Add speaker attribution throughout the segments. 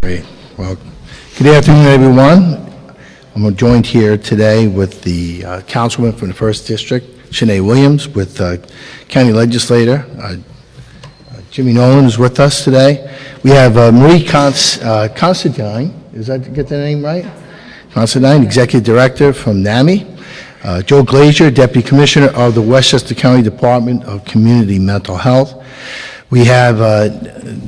Speaker 1: Great. Well, good afternoon, everyone. I'm joined here today with the councilwoman from the 1st District, Janae Williams, with County Legislator Jimmy Nolan is with us today. We have Marie Considine, is that, get the name right? Considine, Executive Director from NAMI. Joe Glazier, Deputy Commissioner of the Westchester County Department of Community Mental Health. We have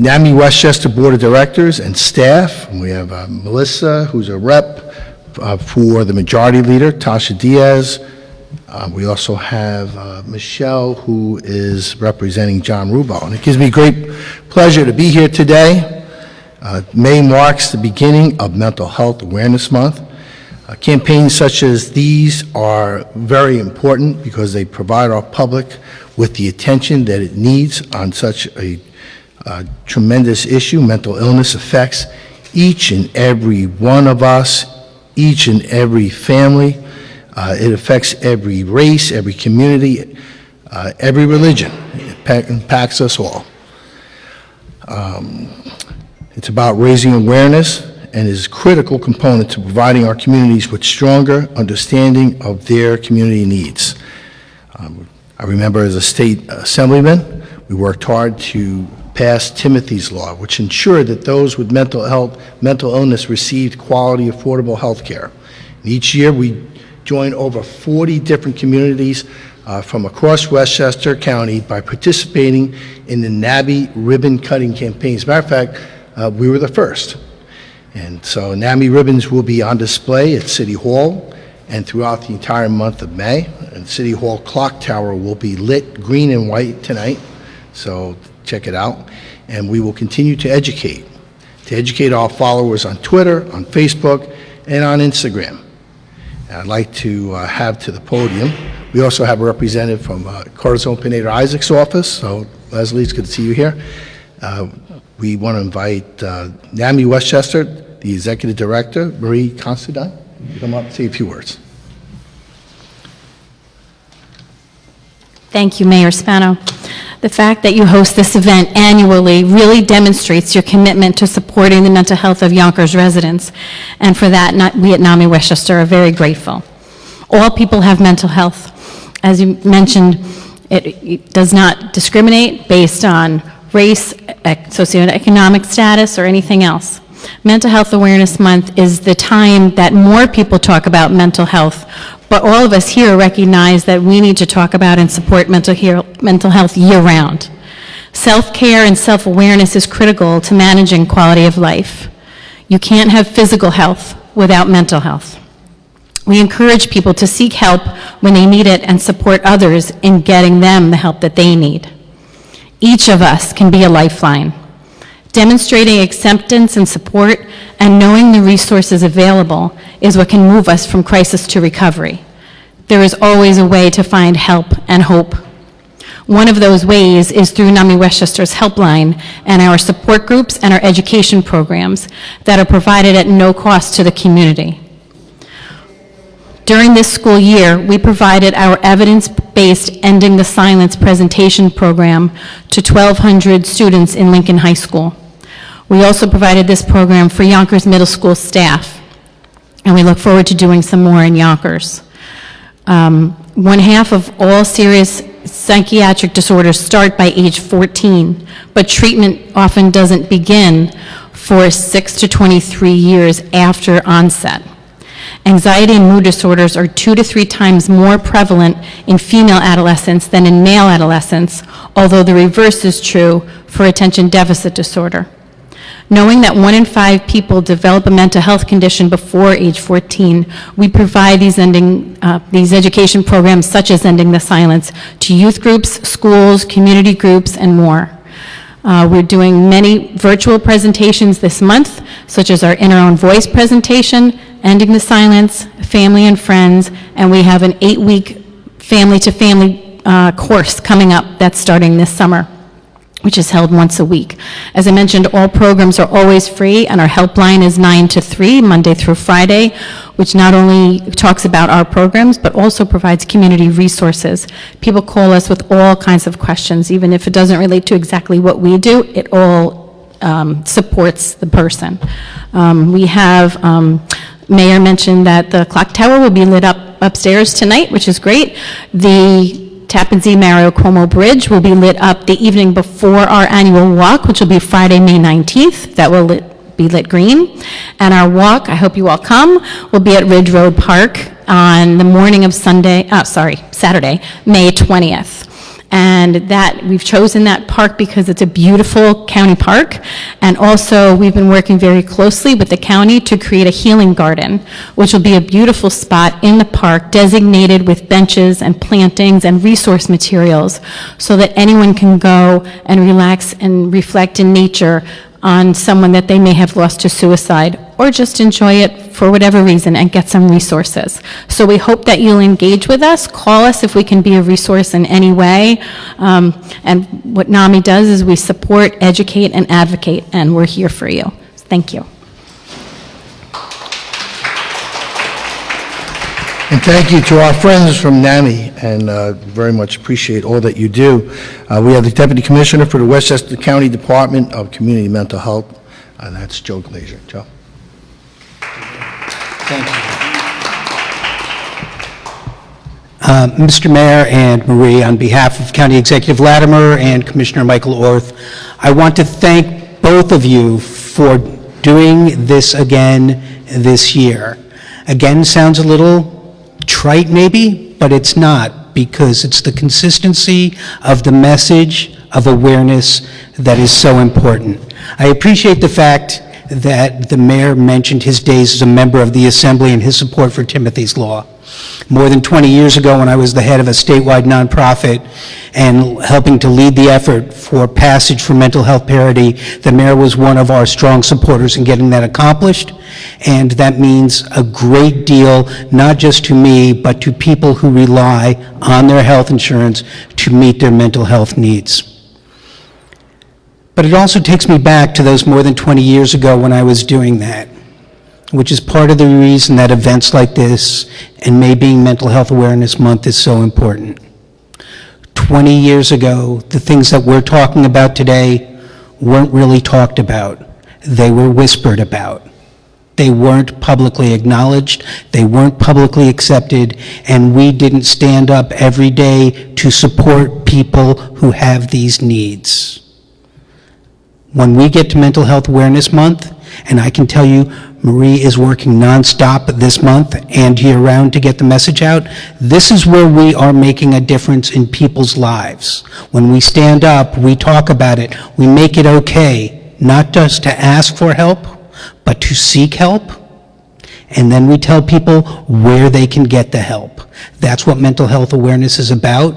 Speaker 1: Nami Westchester Board of Directors and staff. We have Melissa, who's a rep for the Majority Leader, Tasha Diaz. We also have Michelle, who is representing John Rubo. And it gives me great pleasure to be here today. May marks the beginning of Mental Health Awareness Month. Campaigns such as these are very important because they provide our public with the attention that it needs on such a tremendous issue. Mental illness affects each and every one of us, each and every family. It affects every race, every community, every religion. It impacts us all. It's about raising awareness and is a critical component to providing our communities with stronger understanding of their community needs. I remember as a state assemblyman, we worked hard to pass Timothy's Law, which ensured that those with mental illness received quality, affordable health care. And each year we join over 40 different communities from across Westchester County by participating in the NAMI Ribbon Cutting Campaign. As a matter of fact, we were the first. And so NAMI ribbons will be on display at City Hall and throughout the entire month of May. And City Hall clock tower will be lit green and white tonight, so check it out. And we will continue to educate our followers on Twitter, on Facebook, and on Instagram. And I'd like to have to the podium. We also have a representative from Corazon Pineda Isaac's office. So Leslie, it's good to see you here. We want to invite Nami Westchester, the Executive Director, Marie Considine, to come up and say a few words.
Speaker 2: Thank you, Mayor Spano. The fact that you host this event annually really demonstrates your commitment to supporting the mental health of Yonkers residents, and for that, we at NAMI Westchester are very grateful. All people have mental health. As you mentioned, it does not discriminate based on race, socioeconomic status, or anything else. Mental Health Awareness Month is the time that more people talk about mental health, but all of us here recognize that we need to talk about and support mental health year-round. Self-care and self-awareness is critical to managing quality of life. You can't have physical health without mental health. We encourage people to seek help when they need it and support others in getting them the help that they need. Each of us can be a lifeline. Demonstrating acceptance and support and knowing the resources available is what can move us from crisis to recovery. There is always a way to find help and hope. One of those ways is through Nami Westchester's helpline and our support groups and our education programs that are provided at no cost to the community. During this school year, we provided our evidence-based Ending the Silence presentation program to 1,200 students in Lincoln High School. We also provided this program for Yonkers Middle School staff, and we look forward to doing some more in Yonkers. 1/2 of all serious psychiatric disorders start by age 14, but treatment often doesn't begin for 6 to 23 years after onset. Anxiety and mood disorders are 2 to 3 times more prevalent in female adolescents than in male adolescents, although the reverse is true for attention deficit disorder. Knowing that 1 in 5 people develop a mental health condition before age 14, we provide these education programs such as Ending the Silence to youth groups, schools, community groups, and more. We're doing many virtual presentations this month, such as our In Our Own Voice presentation, Ending the Silence, Family and Friends, and we have an 8-week family-to-family course coming up that's starting this summer, which is held once a week. As I mentioned, all programs are always free, and our helpline is 9 to 3, Monday through Friday, which not only talks about our programs, but also provides community resources. People call us with all kinds of questions, even if it doesn't relate to exactly what we do, it all supports the person. We have, Mayor mentioned that the clock tower will be lit up upstairs tonight, which is great. The Tappan Zee Mario Cuomo Bridge will be lit up the evening before our annual walk, which will be Friday, May 19th. That will be lit green. And our walk, I hope you all come, will be at Ridge Road Park on the morning of Saturday, May 20th. And that, we've chosen that park because it's a beautiful county park. And also, we've been working very closely with the county to create a healing garden, which will be a beautiful spot in the park designated with benches and plantings and resource materials so that anyone can go and relax and reflect in nature on someone that they may have lost to suicide, or just enjoy it for whatever reason and get some resources. So we hope that you'll engage with us. Call us if we can be a resource in any way. And what NAMI does is we support, educate, and advocate, and we're here for you. Thank you.
Speaker 1: And thank you to our friends from NAMI, and very much appreciate all that you do. We have the Deputy Commissioner for the Westchester County Department of Community Mental Health, and that's Joe Glazier. Joe.
Speaker 3: Thank you. Mr. Mayor and Marie, on behalf of County Executive Latimer and Commissioner Michael Orth, I want to thank both of you for doing this again this year. Again sounds a little trite maybe, but it's not, because it's the consistency of the message of awareness that is so important. I appreciate the fact that the mayor mentioned his days as a member of the Assembly and his support for Timothy's Law. More than 20 years ago, when I was the head of a statewide nonprofit and helping to lead the effort for passage for mental health parity, the mayor was one of our strong supporters in getting that accomplished. And that means a great deal, not just to me, but to people who rely on their health insurance to meet their mental health needs. But it also takes me back to those more than 20 years ago when I was doing that, which is part of the reason that events like this and May being Mental Health Awareness Month is so important. 20 years ago, the things that we're talking about today weren't really talked about. They were whispered about. They weren't publicly acknowledged, they weren't publicly accepted, and we didn't stand up every day to support people who have these needs. When we get to Mental Health Awareness Month, and I can tell you, Marie is working nonstop this month and year-round to get the message out, this is where we are making a difference in people's lives. When we stand up, we talk about it, we make it okay, not just to ask for help, but to seek help, and then we tell people where they can get the help. That's what mental health awareness is about,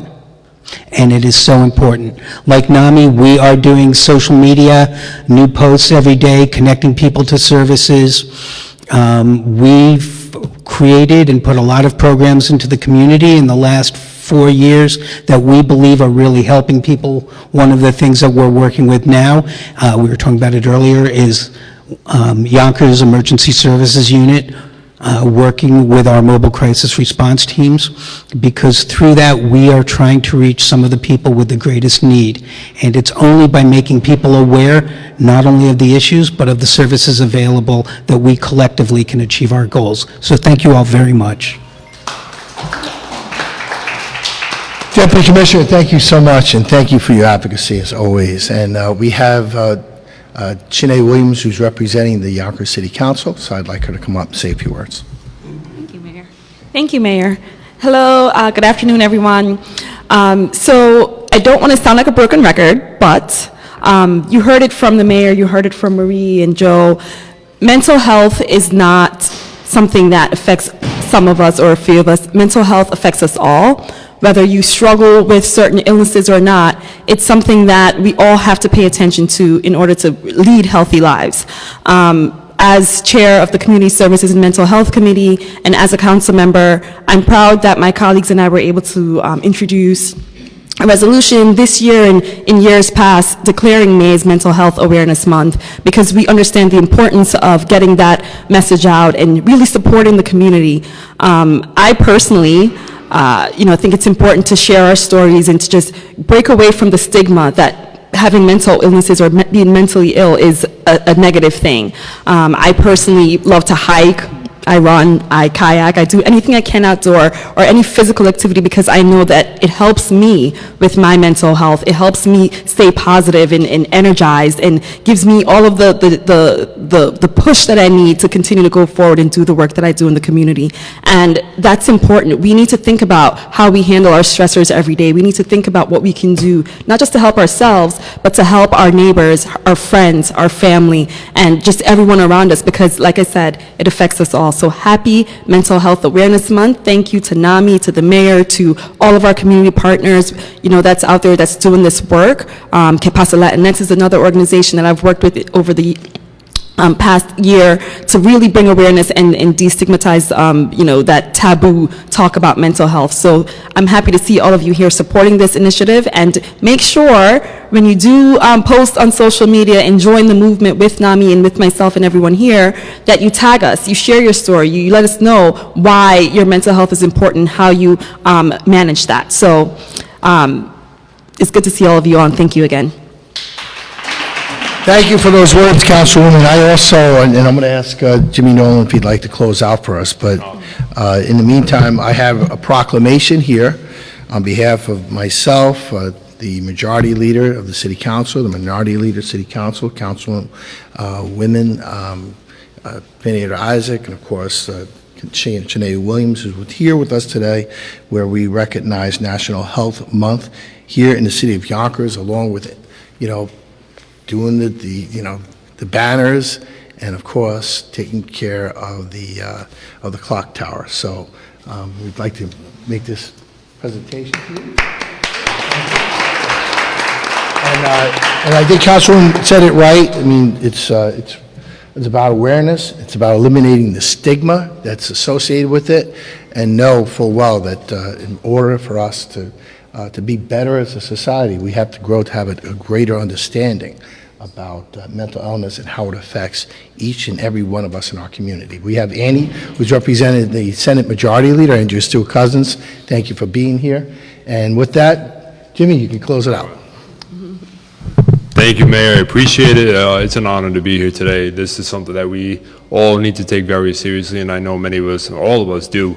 Speaker 3: and it is so important. Like NAMI, we are doing social media, new posts every day, connecting people to services. We've created and put a lot of programs into the community in the last 4 years that we believe are really helping people. One of the things that we're working with now, we were talking about it earlier, is Yonkers Emergency Services Unit, working with our mobile crisis response teams, because through that we are trying to reach some of the people with the greatest need. And it's only by making people aware not only of the issues but of the services available that we collectively can achieve our goals. So thank you all very much.
Speaker 1: Deputy Commissioner, thank you so much, and thank you for your advocacy as always. And we have Janae Williams, who's representing the Yonkers City Council, so I'd like her to come up and say a few words.
Speaker 4: Thank you, Mayor. Thank you, Mayor. Hello, good afternoon, everyone. So I don't want to sound like a broken record, but you heard it from the Mayor, you heard it from Marie and Joe. Mental health is not something that affects some of us or a few of us. Mental health affects us all. Whether you struggle with certain illnesses or not, it's something that we all have to pay attention to in order to lead healthy lives. As chair of the Community Services and Mental Health Committee and as a council member, I'm proud that my colleagues and I were able to introduce a resolution this year and in years past declaring May as Mental Health Awareness Month, because we understand the importance of getting that message out and really supporting the community. I personally I think it's important to share our stories and to just break away from the stigma that having mental illnesses or being mentally ill is a negative thing. I personally love to hike, I run, I kayak, I do anything I can outdoor or any physical activity because I know that it helps me with my mental health. It helps me stay positive and energized and gives me all of the push that I need to continue to go forward and do the work that I do in the community. And that's important. We need to think about how we handle our stressors every day. We need to think about what we can do, not just to help ourselves, but to help our neighbors, our friends, our family, and just everyone around us because, like I said, it affects us all. So happy Mental Health Awareness Month. Thank you to NAMI, to the mayor, to all of our community partners, that's out there that's doing this work. Que Pasa Latinx is another organization that I've worked with over the past year to really bring awareness and destigmatize, that taboo talk about mental health. So I'm happy to see all of you here supporting this initiative, and make sure when you do post on social media and join the movement with NAMI and with myself and everyone here, that you tag us, you share your story, you let us know why your mental health is important, how you manage that. So it's good to see all of you on. Thank you again.
Speaker 1: Thank you for those words, Councilwoman. I also, and I'm going to ask Jimmy Nolan if he'd like to close out for us, but in the meantime, I have a proclamation here on behalf of myself, the majority leader of the City Council, the minority leader of City Council, Councilwomen Pineda Isaac, and of course, Janae Williams, who's here with us today, where we recognize National Health Month here in the city of Yonkers, along with, doing the banners, and of course taking care of the clock tower. So we'd like to make this presentation to you. And I think Councilwoman said it right. I mean, it's about awareness. It's about eliminating the stigma that's associated with it, and know full well that in order for us to be better as a society, we have to grow to have a greater understanding about mental illness and how it affects each and every one of us in our community. We have Annie, who's represented the Senate Majority Leader, and your Stewart Cousins. Thank you for being here. And with that, Jimmy, you can close it out.
Speaker 5: Thank you, Mayor. I appreciate it. It's an honor to be here today. This is something that we all need to take very seriously, and I know many of us, or all of us do.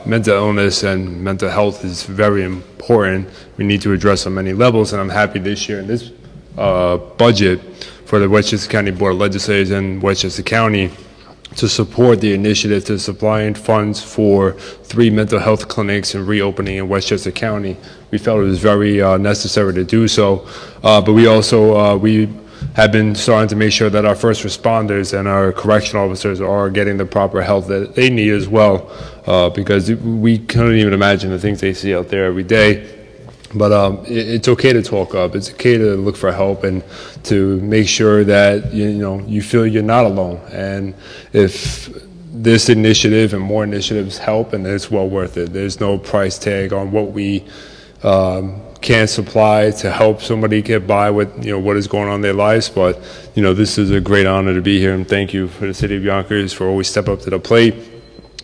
Speaker 5: Mental illness and mental health is very important. We need to address on many levels, and I'm happy this year in this budget for the Westchester County Board of Legislators and Westchester County to support the initiative to supply funds for 3 mental health clinics and reopening in Westchester County. We felt it was very necessary to do so, but we also we have been starting to make sure that our first responders and our correctional officers are getting the proper help that they need as well, because we couldn't even imagine the things they see out there every day. But it's okay to talk up. It's okay to look for help and to make sure that you feel you're not alone. And if this initiative and more initiatives help, and it's well worth it. There's no price tag on what we can supply to help somebody get by with what is going on in their lives. But this is a great honor to be here, and thank you for the City of Yonkers for always stepping up to the plate.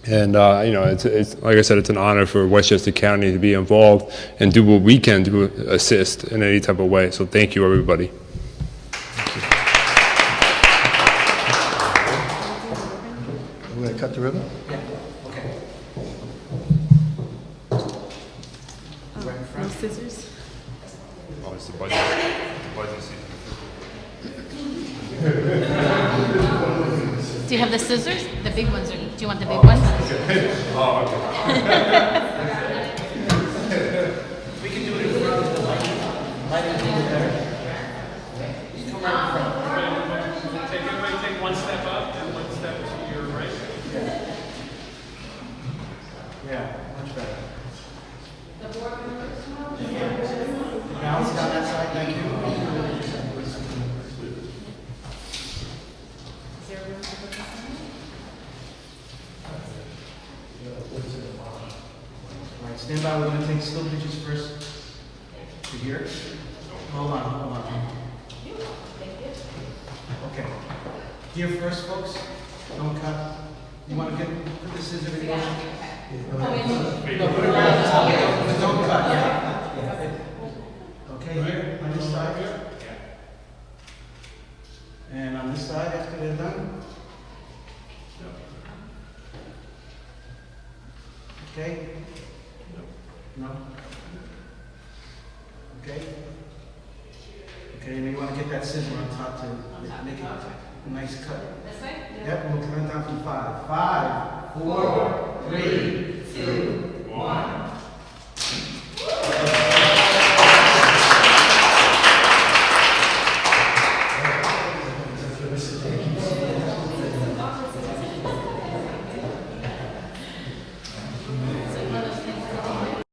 Speaker 5: And it's like I said, it's an honor for Westchester County to be involved and do what we can to assist in any type of way. So thank you, everybody.
Speaker 1: We're going to cut the ribbon?
Speaker 3: Yeah, okay.
Speaker 4: No scissors?
Speaker 5: Oh, it's the budget. The budget season.
Speaker 2: Do you have the scissors? The big ones are, do you want the big ones?
Speaker 5: Oh, okay.
Speaker 3: We can do it in front of the mic. Might be better. Come right in front.
Speaker 6: Take one step up and one step to your right.
Speaker 3: Yeah, much better. Balance down that side, thank you. All right, stand by. We're going to take still pictures first. To here. Hold on. Okay. Here first, folks. Don't cut. You want to put the scissor in motion? No, put it around the top. Don't cut. Yeah. Okay, here, on this side? And on this side after they're done? Okay? No? Okay? Okay, and you want to get that scissor on top to make it a nice cut. This way? Yep, we'll count down from 5. 5, 4, 3, 2, 1.